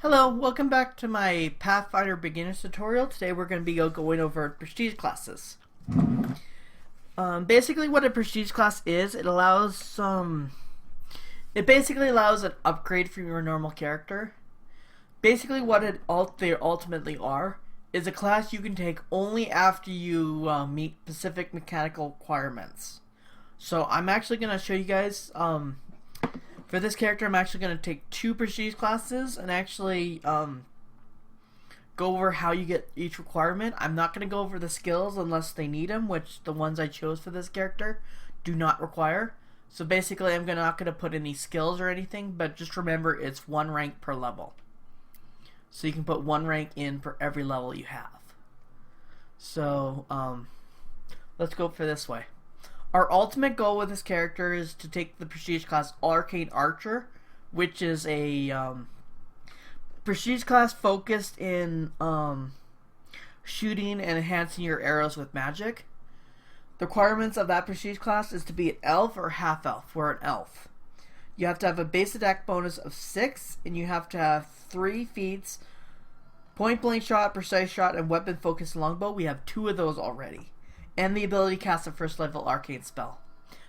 Hello, welcome back to my Pathfinder beginners tutorial. Today we're going to be going over prestige classes. Basically what a prestige class is, it basically allows an upgrade from your normal character. Basically what they ultimately are is a class you can take only after you meet specific mechanical requirements. So I'm actually going to show you guys for this character, I'm actually going to take 2 prestige classes and actually go over how you get each requirement. I'm not going to go over the skills unless they need them, which the ones I chose for this character do not require. So basically, I'm not going to put any skills or anything, but just remember it's 1 rank per level. So you can put 1 rank in for every level you have. So let's go for this way. Our ultimate goal with this character is to take the prestige class Arcane Archer, which is a prestige class focused in shooting and enhancing your arrows with magic. The requirements of that prestige class is to be an elf or half elf. We're an elf. You have to have a base attack bonus of 6, and you have to have 3 feats, point blank shot, precise shot, and weapon focused longbow. We have 2 of those already. And the ability to cast a first level arcane spell.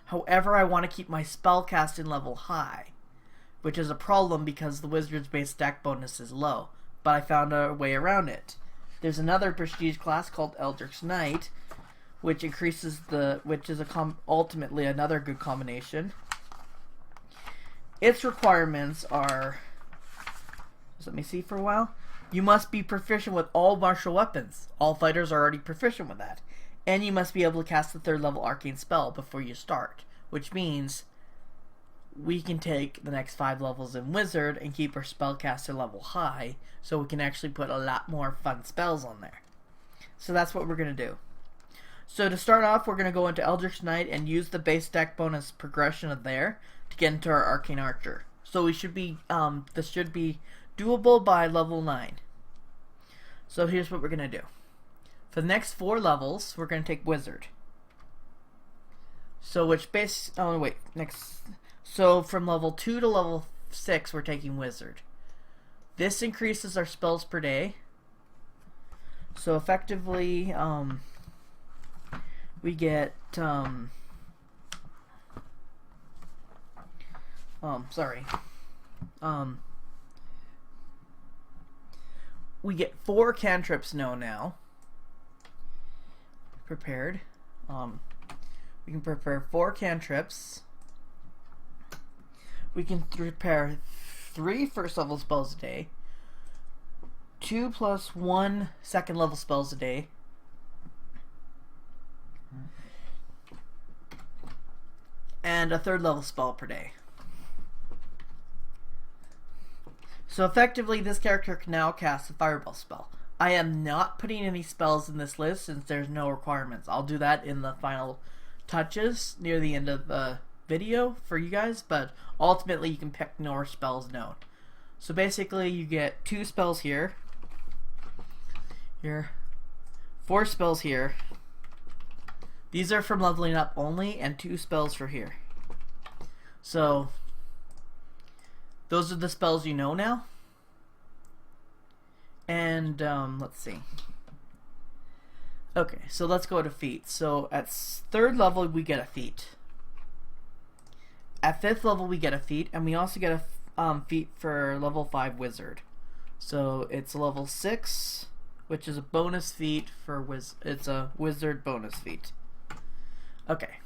However, I want to keep my spell casting level high, which is a problem because the wizard's base attack bonus is low, but I found a way around it. There's another prestige class called Eldritch Knight, which increases ultimately another good combination. Its requirements are, let me see for a while. You must be proficient with all martial weapons. All fighters are already proficient with that. And you must be able to cast the 3rd level arcane spell before you start, which means we can take the next 5 levels in wizard and keep our spellcaster level high, so we can actually put a lot more fun spells on there. So that's what we're going to do. So to start off, we're going to go into Eldritch Knight and use the base deck bonus progression of there to get into our Arcane Archer. So we should be this should be doable by level 9. So here's what we're going to do. For the next 4 levels, we're going to take Wizard. So So from level 2 to level 6, we're taking Wizard. This increases our spells per day. So effectively, we get we get 4 cantrips now. Prepared. We can prepare 4 cantrips. We can prepare 3 first level spells a day, 2 plus 1 second level spells a day, and a 3rd level spell per day. So effectively, this character can now cast a fireball spell. I am not putting any spells in this list since there's no requirements. I'll do that in the final touches near the end of the video for you guys, but ultimately you can pick no spells known. So basically you get 2 spells here, 4 spells here. These are from leveling up only, and 2 spells for here. So those are the spells you know now. And let's see. Okay, so let's go to feat. So at 3rd level we get a feat. At 5th level we get a feat, and we also get a feat for level 5 wizard. So it's level 6, which is a bonus feat for it's a wizard bonus feat. Okay.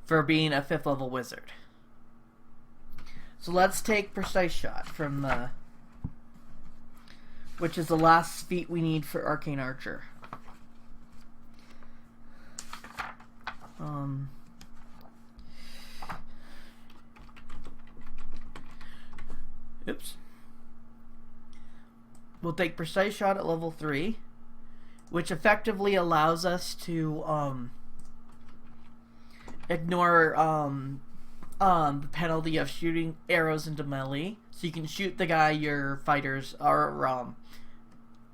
For being a 5th level wizard. So let's take Precise Shot from which is the last feat we need for Arcane Archer. Oops. We'll take Precise Shot at level 3, which effectively allows us to ignore the penalty of shooting arrows into melee, so you can shoot the guy your fighters or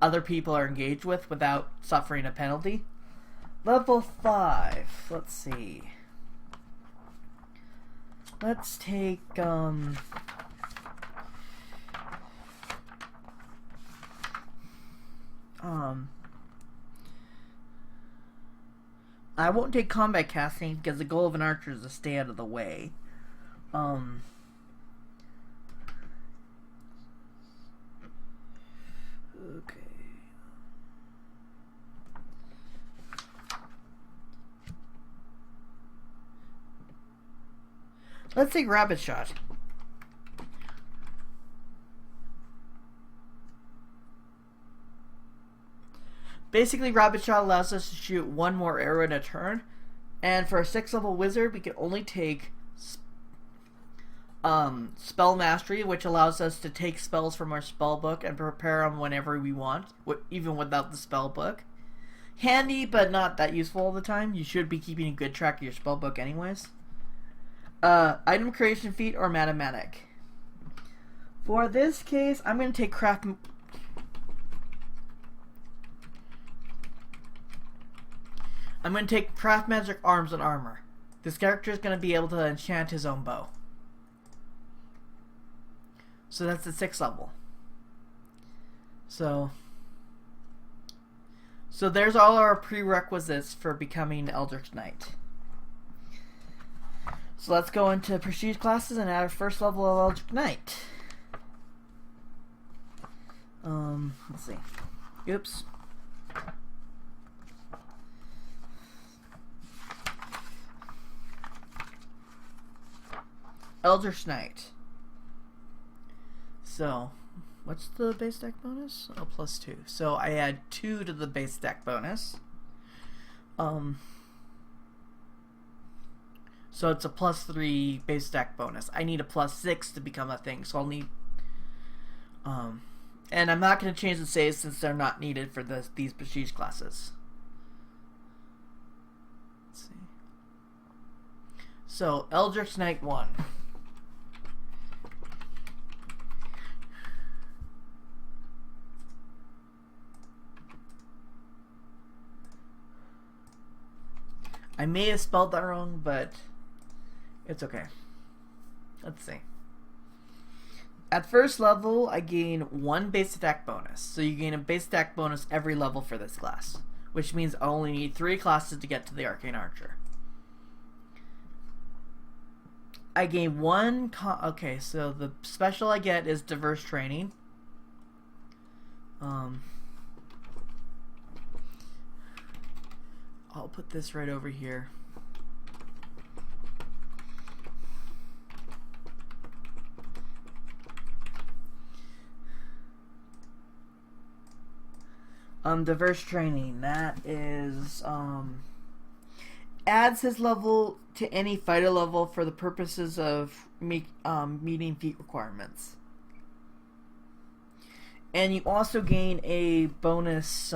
other people are engaged with without suffering a penalty. Level 5, let's see. Let's take, I won't take combat casting because the goal of an archer is to stay out of the way. Okay. Let's take rabbit shot. Basically, rabbit shot allows us to shoot one more arrow in a turn, and for a 6th level wizard, we can only take spell mastery, which allows us to take spells from our spell book and prepare them whenever we want, even without the spell book. Handy, but not that useful all the time. You should be keeping a good track of your spell book anyways. Item creation feat or mathematic. For this case, I'm going to take craft. I'm going to take craft magic arms and armor. This character is going to be able to enchant his own bow. So that's the 6th level. So there's all our prerequisites for becoming Eldritch Knight. So let's go into prestige classes and add our 1st level of Eldritch Knight. Let's see. Oops. Eldritch Knight. So, what's the base deck bonus? Oh, +2. So I add 2 to the base deck bonus. So it's a +3 base deck bonus. I need a +6 to become a thing, so I'll need... and I'm not going to change the saves since they're not needed for these prestige classes. Let's see. So, Eldritch Knight 1. I may have spelled that wrong, but it's okay. Let's see. At 1st level, I gain 1 base attack bonus. So you gain a base attack bonus every level for this class, which means I only need 3 classes to get to the Arcane Archer. I gain 1... okay, so the special I get is Diverse Training. I'll put this right over here. Diverse Training. That is, adds his level to any fighter level for the purposes of meeting feat requirements. And you also gain a bonus,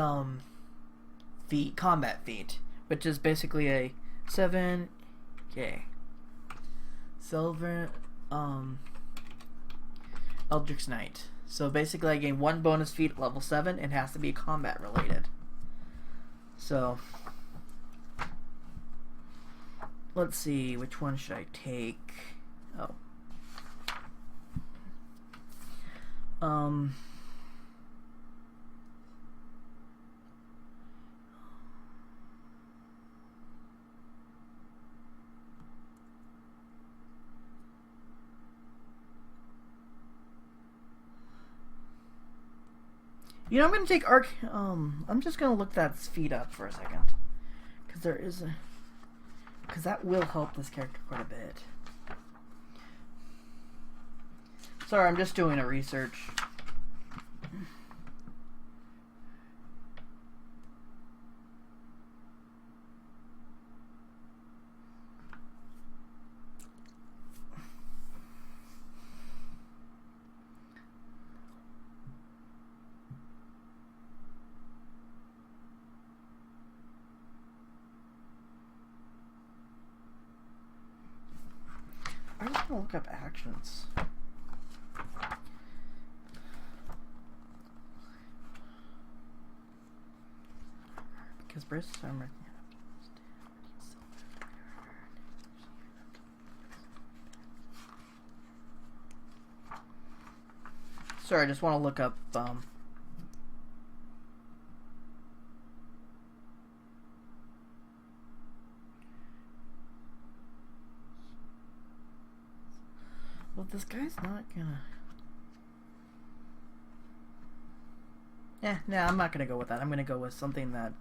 combat feat, which is basically a 7 silver Eldritch Knight. So basically I gain 1 bonus feat at level 7. It has to be combat related. So let's see, which one should I take? You know, I'm going to take I'm just going to look that feat up for a second. Because there is a... because that will help this character quite a bit. Sorry, I'm just doing a research. I'm just gonna look up actions. Because Bruce Summer. Sorry, I just want to look up. Well, this guy's not gonna. Yeah, no, I'm not gonna go with that. I'm gonna go with something that.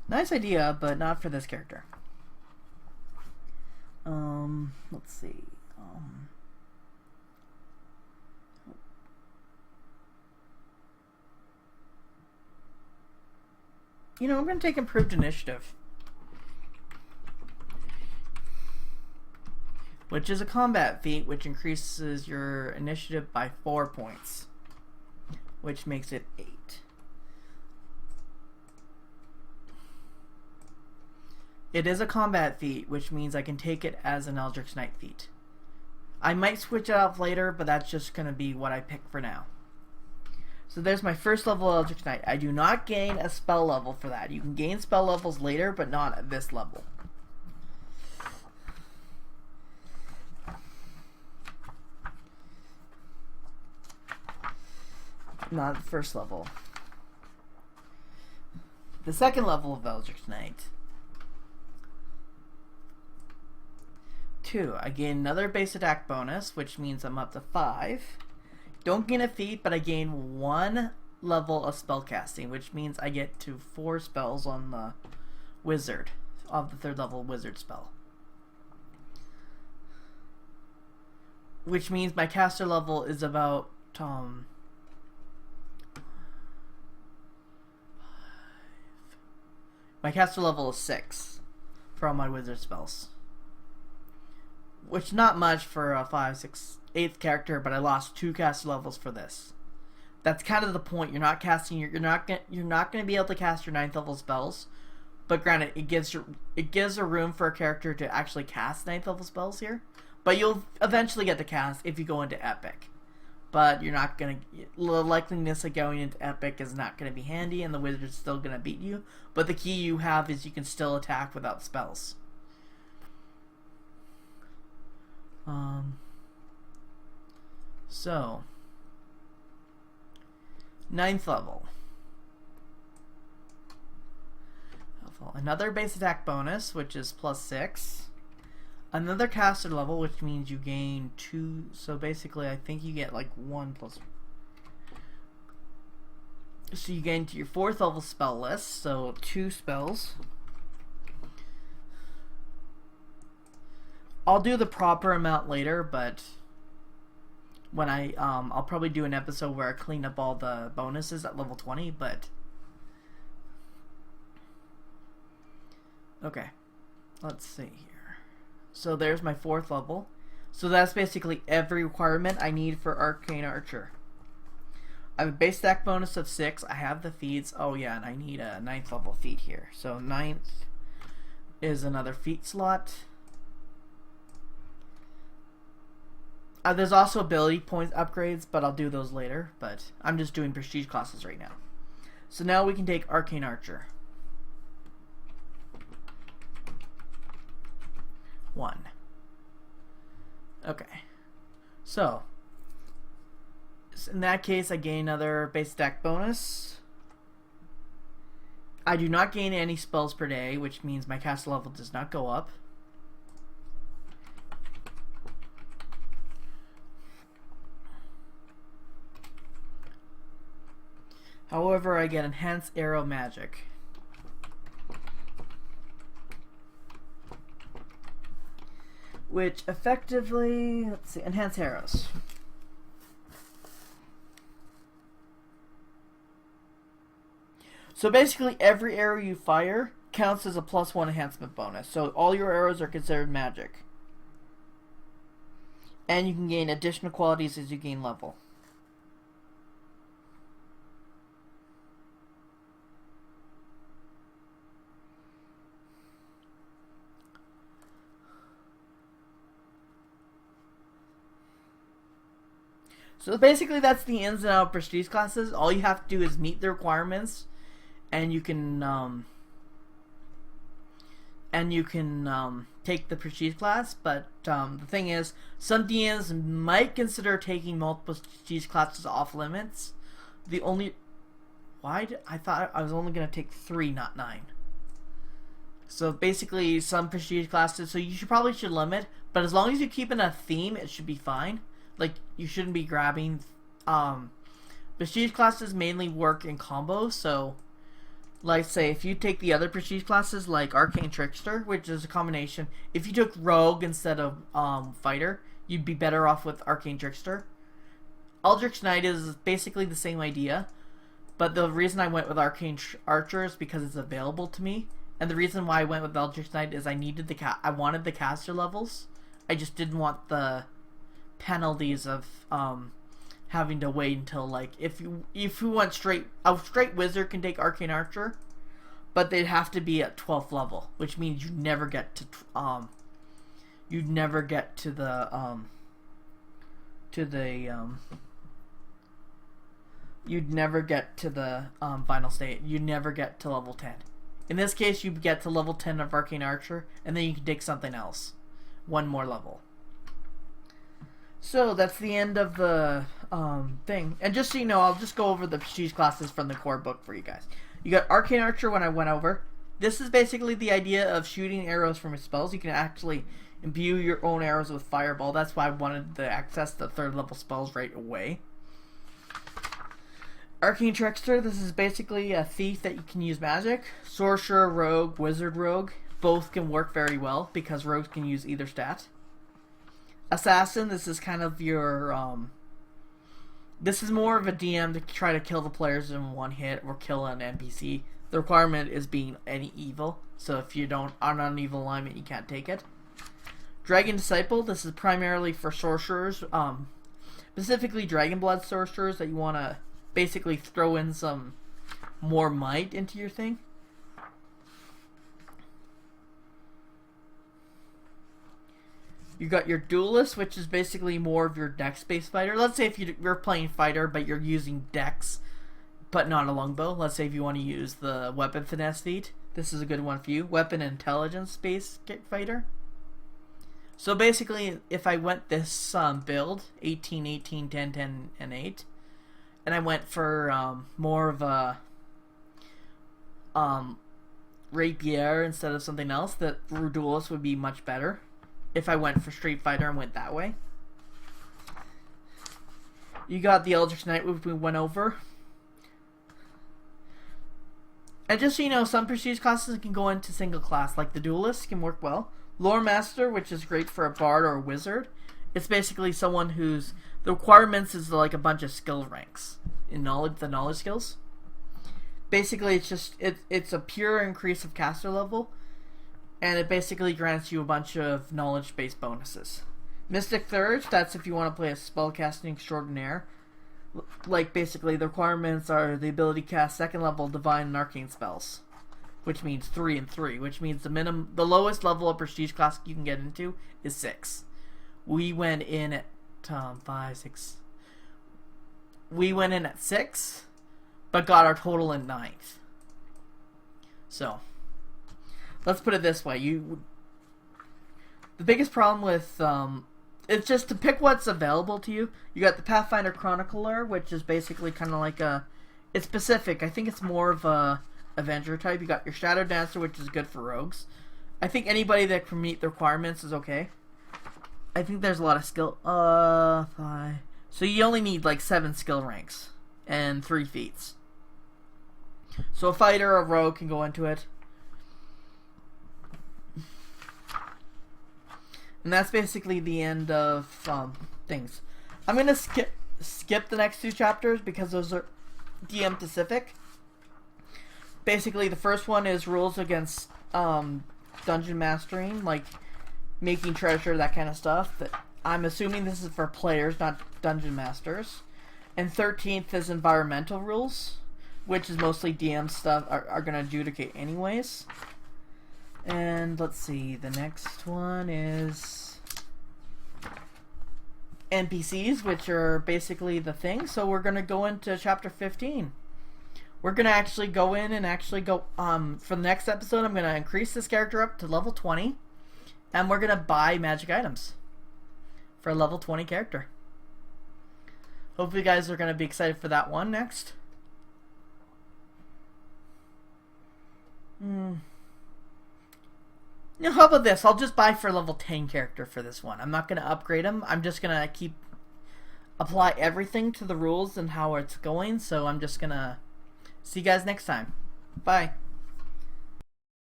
Nice idea, but not for this character. Let's see. You know, I'm gonna take improved initiative, which is a combat feat, which increases your initiative by 4 points, which makes it 8. It is a combat feat, which means I can take it as an Eldritch Knight feat. I might switch it up later, but that's just going to be what I pick for now. So there's my first level Eldritch Knight. I do not gain a spell level for that. You can gain spell levels later, but not at this level. Not the first level. The second level of Eldritch Knight. 2. I gain another base attack bonus, which means I'm up to 5. Don't gain a feat, but I gain 1 level of spellcasting, which means I get to 4 spells on the wizard, of the 3rd level wizard spell. Which means my caster level is about my caster level is 6 for all my wizard spells. Which not much for a 5, 6, 8th character, but I lost 2 caster levels for this. That's kind of the point. You're not casting. You're not going to be able to cast your 9th level spells. But granted, it gives a room for a character to actually cast 9th level spells here. But you'll eventually get to cast if you go into epic. But you're not going to. The likeliness of going into epic is not going to be handy, and the wizard's still going to beat you. But the key you have is you can still attack without spells. So 9th level. Another base attack bonus, which is +6. Another caster level, which means you gain 2. So basically, I think you get like 1 plus. So you gain to your 4th level spell list. So 2 spells. I'll do the proper amount later, but when I'll probably do an episode where I clean up all the bonuses at level 20, but okay, let's see here. So there's my 4th level. So that's basically every requirement I need for Arcane Archer. I have a base stack bonus of 6. I have the feats. Oh yeah, and I need a 9th level feat here. So 9th is another feat slot. There's also ability points upgrades, but I'll do those later. But I'm just doing prestige classes right now. So now we can take Arcane Archer. 1. Okay. So in that case, I gain another base stack bonus. I do not gain any spells per day, which means my caster level does not go up. However, I get enhanced arrow magic. Which effectively, let's see, enhance arrows. So basically every arrow you fire counts as a +1 enhancement bonus. So all your arrows are considered magic. And you can gain additional qualities as you gain level. So basically that's the ins and outs of prestige classes. All you have to do is meet the requirements, and you can and you can take the prestige class. But the thing is, some DMs might consider taking multiple prestige classes off limits. The only I thought I was only gonna take 3, not 9. So basically, some prestige classes. So you probably should limit, but as long as you keep in a theme, it should be fine. Like you shouldn't be grabbing. Prestige classes mainly work in combos. So, like say, if you take the other prestige classes like Arcane Trickster, which is a combination. If you took Rogue instead of Fighter, you'd be better off with Arcane Trickster. Eldritch Knight is basically the same idea, but the reason I went with Arcane Archer is because it's available to me. And the reason why I went with Eldritch Knight is I needed I wanted the caster levels. I just didn't want the penalties of having to wait until, like, if you went straight, a straight wizard can take Arcane Archer, but they'd have to be at 12th level, which means you never get to you'd never get to the final state. You'd never get to level 10. In this case, you get to level 10 of Arcane Archer, and then you can take something else. One more level. So, that's the end of the thing. And just so you know, I'll just go over the prestige classes from the core book for you guys. You got Arcane Archer when I went over. This is basically the idea of shooting arrows from your spells. You can actually imbue your own arrows with Fireball. That's why I wanted to access the 3rd level spells right away. Arcane Trickster, this is basically a thief that you can use magic. Sorcerer, Rogue, Wizard Rogue, both can work very well because rogues can use either stat. Assassin, this is kind of your, this is more of a DM to try to kill the players in one hit or kill an NPC. The requirement is being any evil, so if you are not an evil alignment, you can't take it. Dragon Disciple, this is primarily for sorcerers, specifically Dragon Blood sorcerers that you want to basically throw in some more might into your thing. You got your Duelist, which is basically more of your dex-based fighter. Let's say if you're playing fighter, but you're using dex, but not a longbow. Let's say if you want to use the Weapon Finesse feat, this is a good one for you. Weapon Intelligence-based fighter. So basically, if I went this build, 18, 18, 10, 10, and 8, and I went for more of a rapier instead of something else, that Duelist would be much better if I went for Street Fighter and went that way. You got the Eldritch Knight, which we went over. And just so you know, some prestige classes can go into single class, like the Duelist can work well. Lore Master, which is great for a bard or a wizard. It's basically someone who's... The requirements is like a bunch of skill ranks in the knowledge skills. Basically, it's just... It's a pure increase of caster level. And it basically grants you a bunch of knowledge-based bonuses. Mystic Thirst, that's if you want to play a spellcasting extraordinaire. Like, basically, the requirements are the ability to cast 2nd level divine and arcane spells. Which means 3 and 3. Which means the lowest level of prestige class you can get into is 6. We went in at 5, 6. We went in at 6, but got our total in 9th. So, let's put it this way. The biggest problem with it's just to pick what's available to you. You got the Pathfinder Chronicler, which is basically kind of like it's specific. I think it's more of a Avenger type. You got your Shadow Dancer, which is good for rogues. I think anybody that can meet the requirements is okay. I think there's a lot of skill. 5. So you only need like 7 skill ranks and 3 feats. So a fighter or a rogue can go into it. And that's basically the end of things. I'm gonna skip the next 2 chapters because those are DM specific. Basically, the first one is rules against dungeon mastering, like making treasure, that kind of stuff. I'm assuming this is for players, not dungeon masters. And 13th is environmental rules, which is mostly DM stuff are gonna adjudicate anyways. And let's see, the next one is NPCs, which are basically the thing. So we're going to go into chapter 15, we're gonna actually go in and actually go for the next episode. I'm gonna increase this character up to level 20, and we're gonna buy magic items for a level 20 character. Hopefully you guys are gonna be excited for that one next. Now, how about this? I'll just buy for a level 10 character for this one. I'm not gonna upgrade him. I'm just gonna apply everything to the rules and how it's going. So I'm just gonna see you guys next time. Bye.